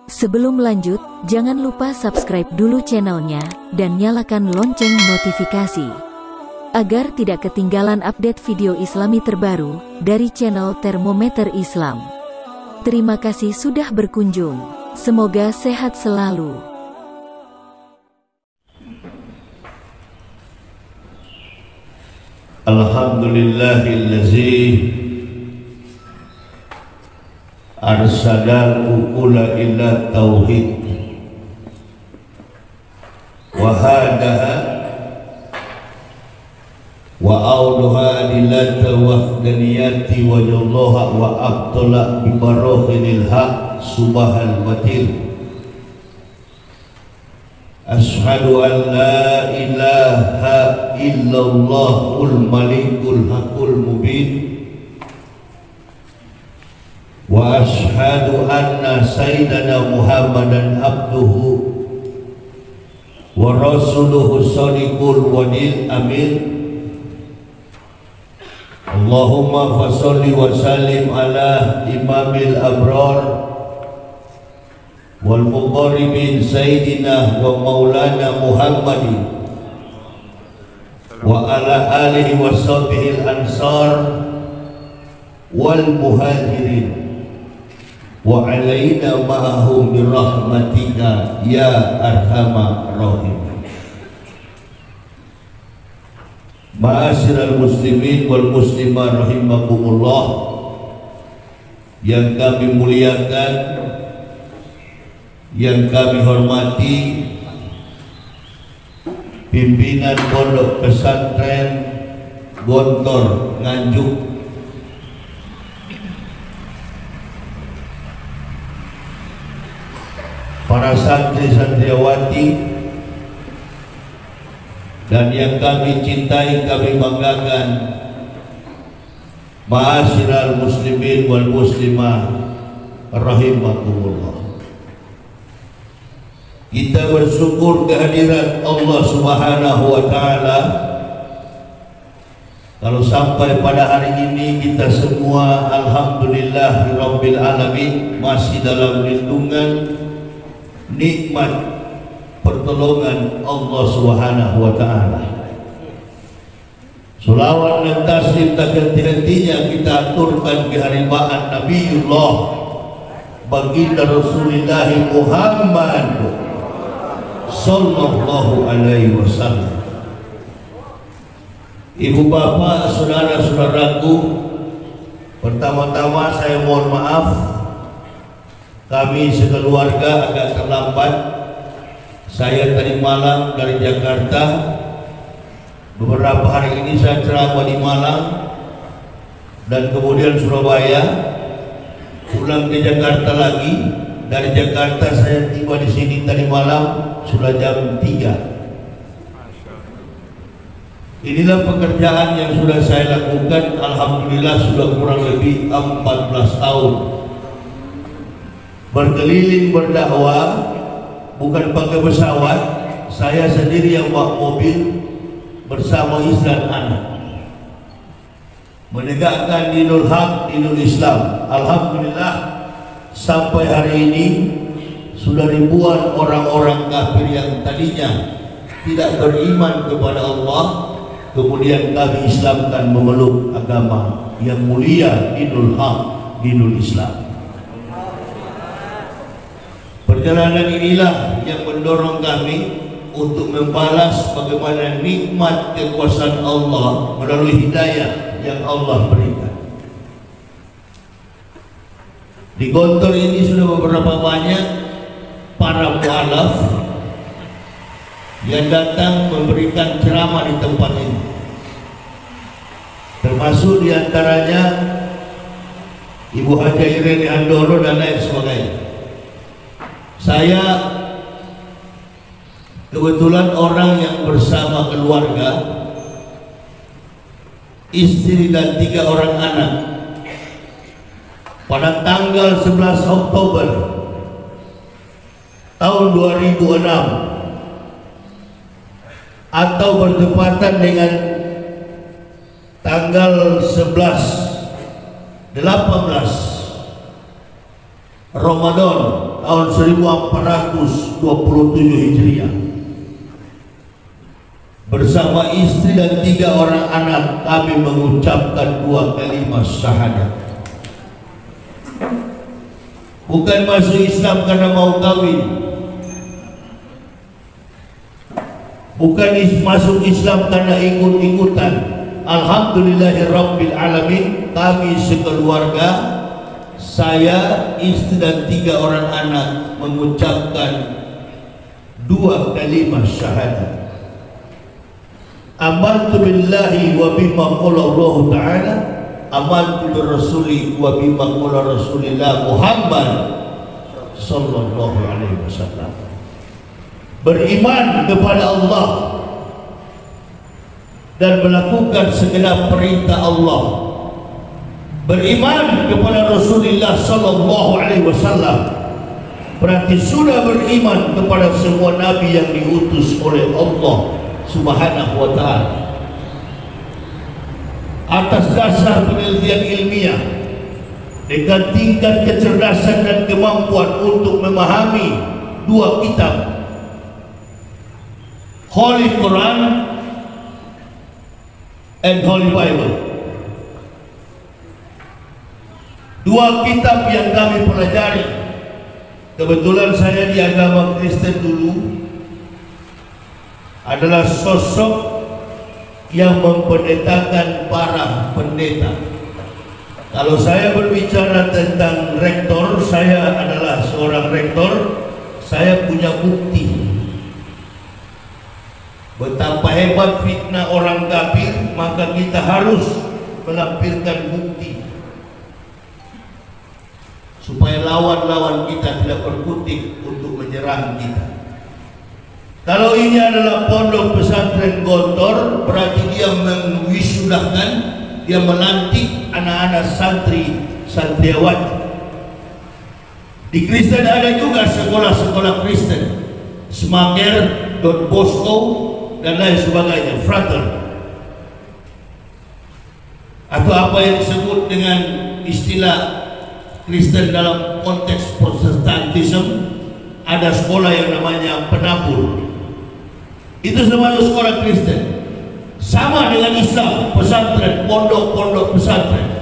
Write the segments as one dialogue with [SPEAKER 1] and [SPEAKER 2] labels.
[SPEAKER 1] Sebelum lanjut, jangan lupa subscribe dulu channelnya, dan nyalakan lonceng notifikasi, agar tidak ketinggalan update video islami terbaru, dari channel Termometer Islam. Terima kasih sudah berkunjung, semoga sehat selalu.
[SPEAKER 2] Alhamdulillahillazi arsalahu kula illa tauhid wa hadaha wa awduha adilata wahdaniyati wa jallaha wa abtala bibarohinil haq subahal batil. Ashhadu an la ilaha illallahul malikul haqqul mubin wa ashhadu anna sayyidana Muhammadan abduhu wa rasuluhu shadiqul wadil amin. Allahumma fasalli wa sallim ala imamil abrar wal muqarribin sayyidina wa maulana Muhammadin wa ala alihi wa sahbihi al-ansar wal muhajirin wa alaina ma'ahum birahmatika ya arhamar rahim. Ma'asyiral muslimin wal muslimat rahimakumullah, yang kami muliakan, yang kami hormati pimpinan Pondok Pesantren Gontor Nganjuk, para santri-santriwati, dan yang kami cintai, kami banggakan, ma'asyiral muslimin wal muslimah rahimakumullah. Kita bersyukur kehadiran Allah Subhanahu wa Ta'ala. Kalau sampai pada hari ini kita semua alhamdulillahirabbil alamin masih dalam lindungan nikmat pertolongan Allah Subhanahu wa Ta'ala. Selawat dan taslim tak henti-hentinya kita aturkan keharimaan Nabiullah baginda Rasulullah Muhammad sallallahu alaihi wasallam. Ibu bapak, saudara-saudaraku, pertama-tama saya mohon maaf, kami sekeluarga agak terlambat. Saya tadi malam dari Jakarta, beberapa hari ini saya ceramah di Malang dan kemudian Surabaya, pulang ke Jakarta lagi. Dari Jakarta saya tiba di sini tadi malam sudah jam 3. Inilah pekerjaan yang sudah saya lakukan, alhamdulillah sudah kurang lebih 14 tahun. Berkeliling berdakwah, bukan pakai pesawat, saya sendiri yang bawa mobil bersama istri dan anak, menegakkan dinul haq, dinul Islam. Alhamdulillah sampai hari ini sudah ribuan orang-orang kafir yang tadinya tidak beriman kepada Allah, kemudian kami Islamkan memeluk agama yang mulia, dinul haq, dinul Islam. Perjalanan inilah yang mendorong kami untuk membalas bagaimana nikmat kekuasaan Allah melalui hidayah yang Allah berikan. Di Gontor ini sudah beberapa banyak para mu'alaf yang datang memberikan ceramah di tempat ini, termasuk diantaranya Ibu Haja Irene Andoro dan lain sebagainya. Saya kebetulan orang yang bersama keluarga, istri dan 3 orang anak, pada tanggal 11 Oktober tahun 2006 atau bertepatan dengan tanggal 18 Ramadan tahun 1427 Hijriah. Bersama istri dan 3 orang anak kami mengucapkan 2 kalimat syahadat. Bukan masuk Islam karena mau kawin, bukan masuk Islam karena ikut-ikutan. Alhamdulillahirabbil alamin, kami sekeluarga, saya, istri dan 3 orang anak mengucapkan 2 kalimat syahadat. Amantu billahi wa bima qala Allah Ta'ala, amantu birrasuli wa bima qala Rasulillah Muhammad sallallahu alaihi wasallam. Beriman kepada Allah dan melakukan segenap perintah Allah. Beriman kepada Rasulullah sallallahu alaihi wasallam berarti sudah beriman kepada semua nabi yang diutus oleh Allah Subhanahu wa ta'ala. Atas dasar penelitian ilmiah dengan tingkat kecerdasan dan kemampuan untuk memahami 2 kitab, Holy Quran and Holy Bible, 2 kitab yang kami pelajari. Kebetulan saya di agama Kristen dulu adalah sosok yang mempendetakan para pendeta. Kalau saya berbicara tentang rektor, saya adalah seorang rektor, saya punya bukti betapa hebat fitnah orang kafir, maka kita harus melampirkan bukti supaya lawan-lawan kita tidak berkutik untuk menyerang kita. Kalau ini adalah pondok pesantren Gontor, berarti dia mengwisudahkan, dia melantik anak-anak santri santriawati. Di Kristen ada juga sekolah-sekolah Kristen, Semaker, Don Bosco, dan lain sebagainya, Frater, atau apa yang disebut dengan istilah Kristen dalam konteks Protestantisme. Ada sekolah yang namanya penabur. Itu semua sekolah Kristen, sama dengan Islam, pesantren, pondok-pondok pesantren.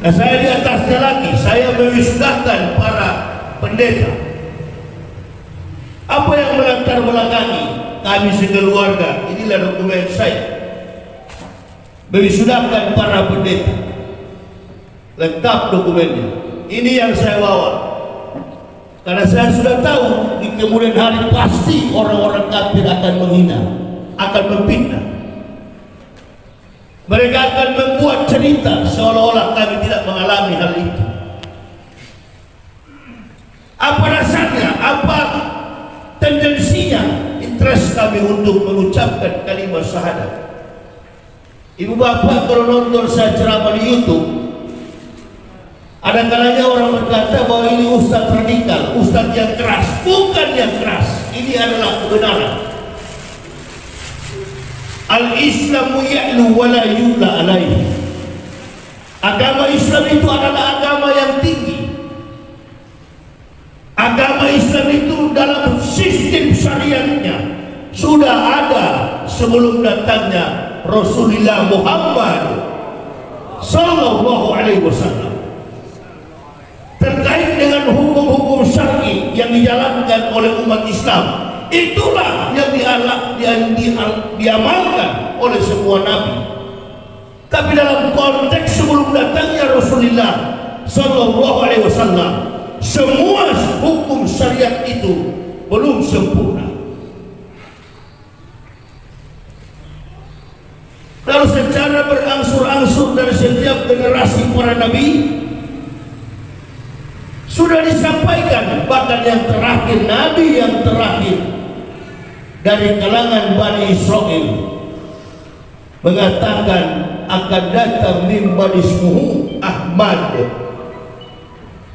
[SPEAKER 2] Nah, saya di atasnya lagi, saya mewisudahkan para pendeta. Apa yang melatar belakangi kami sekeluarga, inilah dokumen saya, mewisudahkan para pendeta, lengkap dokumennya. Ini yang saya bawa, karena saya sudah tahu di kemudian hari pasti orang-orang kafir akan menghina, akan memfitnah. Mereka akan membuat cerita seolah-olah kami tidak mengalami hal itu. Apa dasarnya? Apa tendensinya? Interest kami untuk mengucapkan kalimat syahadat. Ibu bapak kalau nonton saya ceramah di YouTube, ada kalanya orang berkata bahwa ini ustaz radikal, ustaz yang keras. Bukan yang keras, ini adalah kebenaran. Al-Islamu ya'lu wa la yu'la alaihi. Agama Islam itu adalah agama yang tinggi. Agama Islam itu dalam sistem syariatnya sudah ada sebelum datangnya Rasulullah Muhammad sallallahu alaihi wasallam. Terkait dengan hukum-hukum syar'i yang dijalankan oleh umat Islam, itulah yang diamalkan oleh semua nabi. Tapi dalam konteks sebelum datangnya Rasulullah sallallahu alaihi wasallam, semua hukum syariat itu belum sempurna. Lalu secara berangsur-angsur dari setiap generasi para nabi sudah disampaikan, bahkan yang terakhir, nabi yang terakhir dari kalangan Bani Israel mengatakan akan datang min bani ismuhu Ahmad,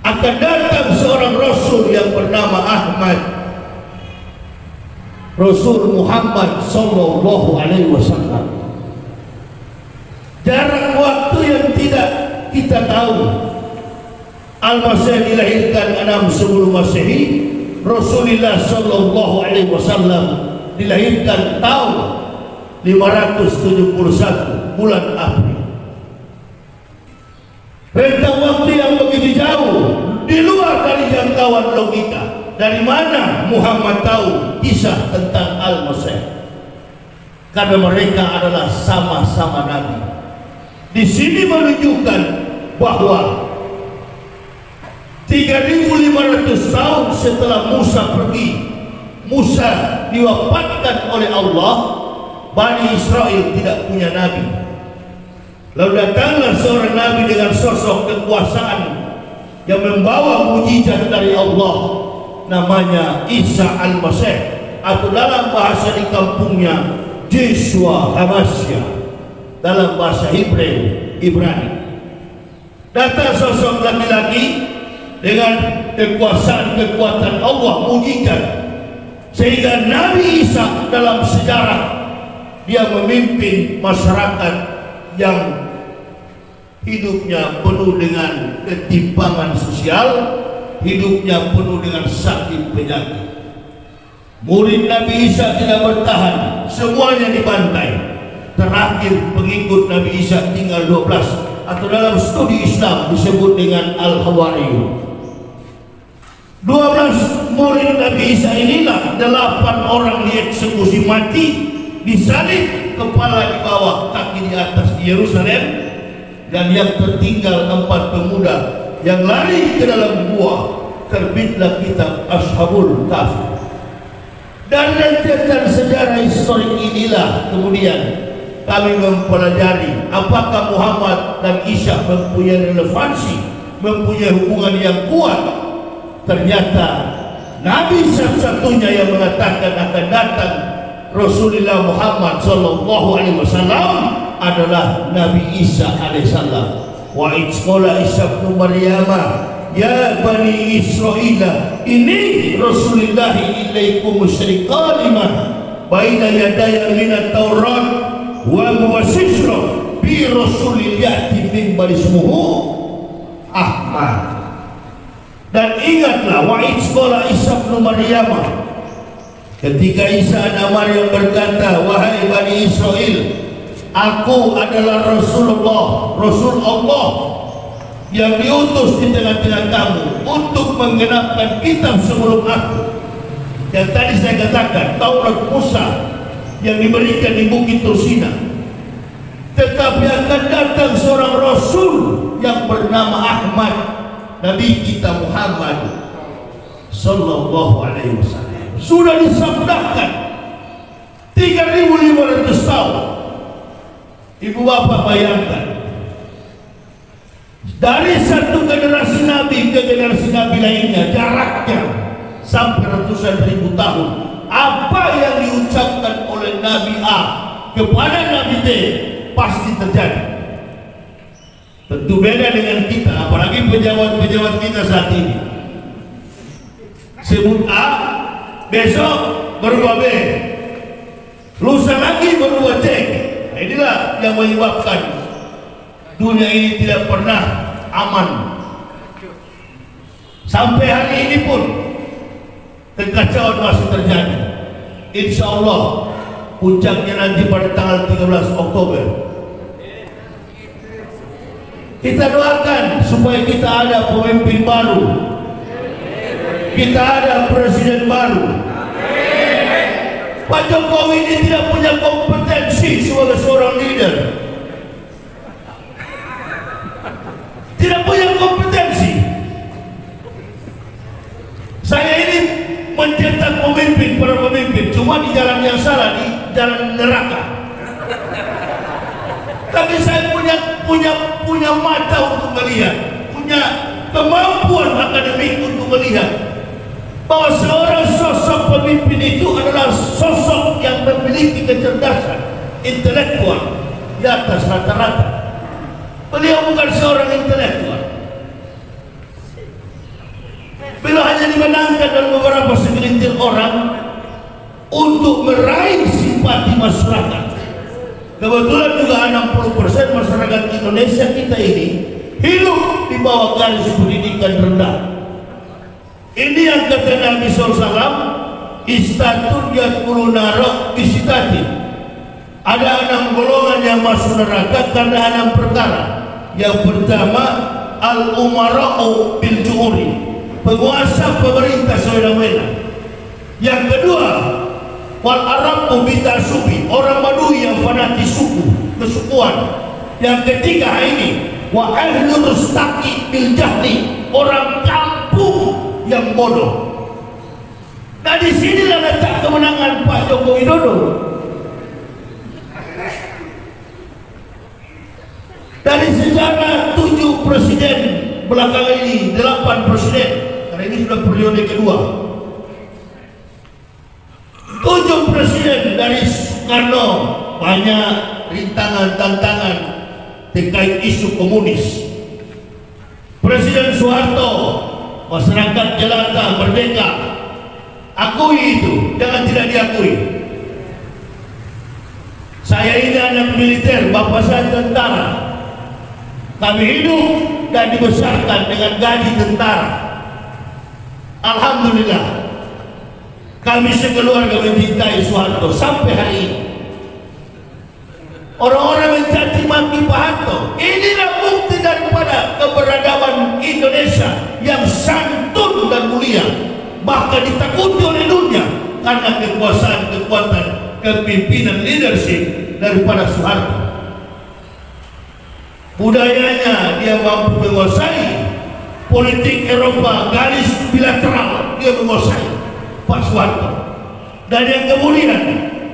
[SPEAKER 2] akan datang seorang Rasul yang bernama Ahmad, Rasul Muhammad sallallahu alaihi wasallam. Jarak waktu yang tidak kita tahu, Al-Masih dilahirkan 6 sebelum Masehi. Rasulullah sallallahu alaihi wasallam dilahirkan tahun 571 bulan April. Rentang waktu yang begitu jauh, di luar dari jangkauan logika. Dari mana Muhammad tahu kisah tentang Al-Masih? Karena mereka adalah sama-sama Nabi. Di sini menunjukkan bahwa 3.500 tahun setelah Musa pergi, Musa diwafatkan oleh Allah, Bani Israel tidak punya Nabi. Lalu datanglah seorang Nabi dengan sosok kekuasaan yang membawa mujizat dari Allah, namanya Isa Al-Masih, atau dalam bahasa di kampungnya Yeshua Hamasya, dalam bahasa Hebrew Ibrani. Datang sosok laki-laki dengan kekuatan Allah, mujizat, sehingga Nabi Isa dalam sejarah dia memimpin masyarakat yang hidupnya penuh dengan ketimpangan sosial, hidupnya penuh dengan sakit penyakit. Murid Nabi Isa tidak bertahan, semuanya dibantai. Terakhir pengikut Nabi Isa tinggal 12, atau dalam studi Islam disebut dengan Al-Hawariyun. 12 murid Nabi Isa inilah 8 orang dieksekusi mati, disalib, kepala di bawah, kaki di atas, di Yerusalem. Dan yang tertinggal 4 pemuda yang lari ke dalam gua. Terbitlah kitab Ashabul Kahfi. Dan rentetan sejarah historik inilah kemudian kami mempelajari apakah Muhammad dan Isa mempunyai relevansi, mempunyai hubungan yang kuat. Ternyata Nabi satu-satunya yang mengatakan akan datang Rasulullah Muhammad sallallahu alaihi wasallam adalah Nabi Isa alaihissalam. Wa idzqala Isa bin Maryam ya bani Israil ini Rasulullah ilaikum musyriqalimah baina yadaya minat Taurat wa muwassisra bi Rasulillah min barismuhu Ahmad. Dan ingatlah wa idzqala Isa bin Maryam, ketika Isa dan Maryam berkata, wahai bani Israel, aku adalah Rasulullah, Rasul Allah yang diutus di tengah-tengah kamu untuk menggenapkan kitab sebelum aku. Yang tadi saya katakan, Taurat Musa yang diberikan di Bukit Tursina. Tetapi akan datang seorang Rasul yang bernama Ahmad, Nabi kita Muhammad sallallahu alaihi wasallam. Sudah disabdakan 3.500 tahun. Ibu bapak bayangkan, dari satu generasi Nabi ke generasi Nabi lainnya jaraknya sampai ratusan ribu tahun. Apa yang diucapkan oleh Nabi A kepada Nabi B pasti terjadi. Tentu beda dengan kita, apalagi pejabat-pejabat kita saat ini. Sebut A, besok berubah B, lusa lagi berubah C. Nah, inilah yang menyebabkan dunia ini tidak pernah aman. Sampai hari ini pun kekacauan masih terjadi. Insya Allah puncaknya nanti pada tanggal 13 Oktober. Kita doakan supaya kita ada pemimpin baru, kita ada presiden baru. Pak Jokowi ini tidak punya kompetensi sebagai seorang leader, tidak punya kompetensi. Saya ini mencetak pemimpin, para pemimpin cuma di jalan yang salah, di jalan neraka. Tapi saya punya mata untuk melihat, punya kemampuan akademik untuk melihat bahwa seorang sosok pemimpin itu adalah sosok yang memiliki kecerdasan intelektual di atas rata-rata. Beliau bukan seorang intelektual. Beliau hanya dimenangkan oleh beberapa segelintir orang untuk meraih simpati masyarakat. Kebetulan juga 60% masyarakat Indonesia kita ini hidup di bawah garis pendidikan rendah. Ini yang kata Nabi SAW, istatun yadkhuluna isitati. Ada 6 golongan yang masuk neraka karena 6 perkara. Yang pertama, al-umara'u bil ju'uri, penguasa pemerintah semena-mena. Yang kedua, wal arabu bitasubi, orang Badui yang fanatis suku, kesukuan. Yang ketiga ini, wa ahlul rustaqi bil jahli, orang kampung yang bodoh. Nah, di sinilah letak kemenangan Pak Joko Widodo. Dari sejarah 7 presiden belakangan ini, 8 presiden, karena ini sudah periode kedua. 7 presiden dari Soekarno, banyak rintangan, tantangan terkait isu komunis. Presiden Soeharto, masyarakat jelata, merdeka, akui itu, jangan tidak diakui. Saya ini anak militer, bapak saya tentara. Kami hidup dan dibesarkan dengan gaji tentara. Alhamdulillah, kami sekeluarga mencintai Soeharto sampai hari ini. Orang-orang mencaci maki Pak Harto, inilah bukti daripada keberagaman Indonesia yang santun dan mulia, bahkan ditakuti oleh dunia karena kekuatan kepimpinan leadership daripada Soeharto. Budayanya dia mampu menguasai, politik Eropa garis bilateral dia menguasai Pak Soeharto. Dan yang kemudian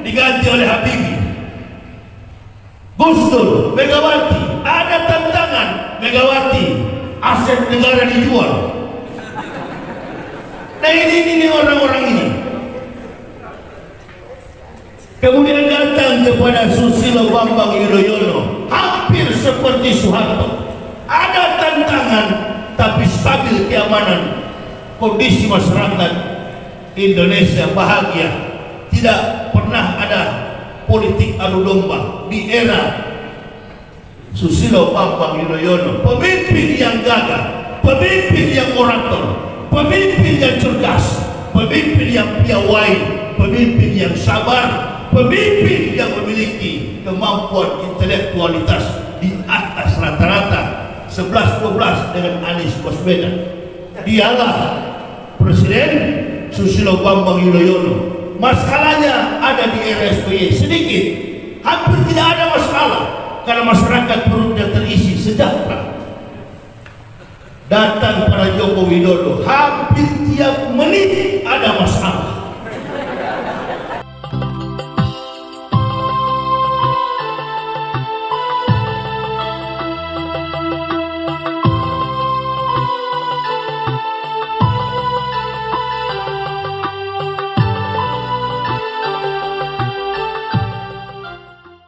[SPEAKER 2] diganti oleh Habibie, Gus Dur, Megawati. Ada tantangan Megawati, aset negara dijual. Nah, ini orang-orang ini. Kemudian datang kepada Susilo Bambang Yudhoyono, hampir seperti Soeharto. Ada tantangan, tapi stabil keamanan. Kondisi masyarakat Indonesia bahagia. Tidak pernah ada politik adu domba di era Susilo Bambang Yudhoyono. Pemimpin yang gagah, pemimpin yang orator, pemimpin yang cerdas, pemimpin yang piawai, pemimpin yang sabar, pemimpin yang memiliki kemampuan intelektualitas di atas rata-rata 11-12 dengan Anies Baswedan. Dialah Presiden Susilo Bambang Yudhoyono. Masalahnya ada di era SBY sedikit, hampir tidak ada masalah karena masyarakat perutnya terisi sejahtera. Datang pada Joko Widodo, hampir tiap